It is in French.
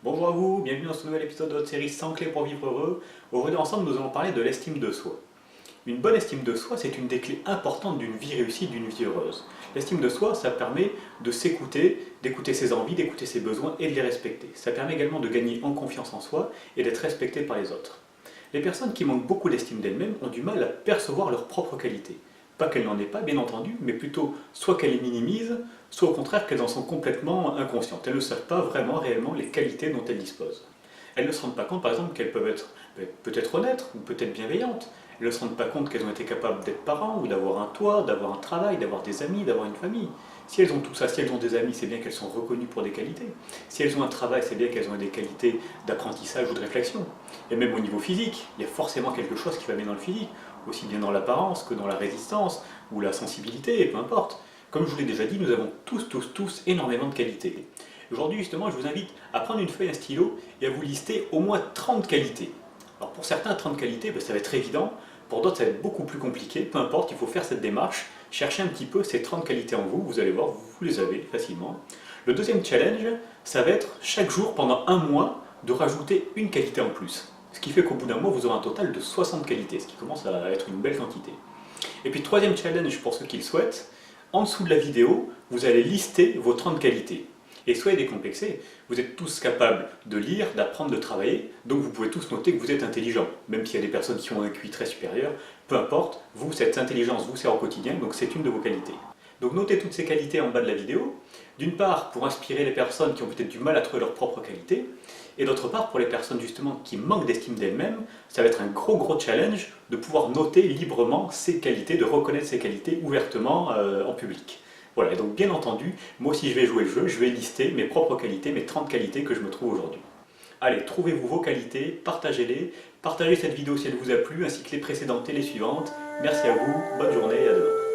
Bonjour à vous, bienvenue dans ce nouvel épisode de notre série 100 clés pour vivre heureux. Aujourd'hui ensemble nous allons parler de l'estime de soi. Une bonne estime de soi, c'est une des clés importantes d'une vie réussie, d'une vie heureuse. L'estime de soi, ça permet de s'écouter, d'écouter ses envies, d'écouter ses besoins et de les respecter. Ça permet également de gagner en confiance en soi et d'être respecté par les autres. Les personnes qui manquent beaucoup d'estime d'elles-mêmes ont du mal à percevoir leurs propres qualités. Pas qu'elles n'en aient pas, bien entendu, mais plutôt soit qu'elles les minimisent, soit au contraire qu'elles en sont complètement inconscientes. Elles ne savent pas vraiment, réellement, les qualités dont elles disposent. Elles ne se rendent pas compte, par exemple, qu'elles peuvent être peut-être honnêtes ou peut-être bienveillantes. Elles ne se rendent pas compte qu'elles ont été capables d'être parents ou d'avoir un toit, d'avoir un travail, d'avoir des amis, d'avoir une famille. Si elles ont tout ça, si elles ont des amis, c'est bien qu'elles sont reconnues pour des qualités. Si elles ont un travail, c'est bien qu'elles ont des qualités d'apprentissage ou de réflexion. Et même au niveau physique, il y a forcément quelque chose qui va bien dans le physique, aussi bien dans l'apparence que dans la résistance ou la sensibilité, peu importe. Comme je vous l'ai déjà dit, nous avons tous énormément de qualités. Aujourd'hui, justement, je vous invite à prendre une feuille, un stylo et à vous lister au moins 30 qualités. Alors pour certains, 30 qualités, ça va être évident. Pour d'autres, ça va être beaucoup plus compliqué. Peu importe, il faut faire cette démarche. Cherchez un petit peu ces 30 qualités en vous. Vous allez voir, vous les avez facilement. Le deuxième challenge, ça va être chaque jour, pendant un mois, de rajouter une qualité en plus. Ce qui fait qu'au bout d'un mois, vous aurez un total de 60 qualités, ce qui commence à être une belle quantité. Et puis troisième challenge pour ceux qui le souhaitent, en dessous de la vidéo, vous allez lister vos 30 qualités. Et soyez décomplexés, vous êtes tous capables de lire, d'apprendre, de travailler, donc vous pouvez tous noter que vous êtes intelligent. Même s'il y a des personnes qui ont un QI très supérieur, peu importe, vous, cette intelligence vous sert au quotidien, donc c'est une de vos qualités. Donc notez toutes ces qualités en bas de la vidéo, d'une part pour inspirer les personnes qui ont peut-être du mal à trouver leurs propres qualités, et d'autre part pour les personnes justement qui manquent d'estime d'elles-mêmes, ça va être un gros challenge de pouvoir noter librement ces qualités, de reconnaître ces qualités ouvertement en public. Voilà, et donc bien entendu, moi aussi je vais jouer le jeu, je vais lister mes propres qualités, mes 30 qualités que je me trouve aujourd'hui. Allez, trouvez-vous vos qualités, partagez-les, partagez cette vidéo si elle vous a plu, ainsi que les précédentes et les suivantes. Merci à vous, bonne journée et à demain.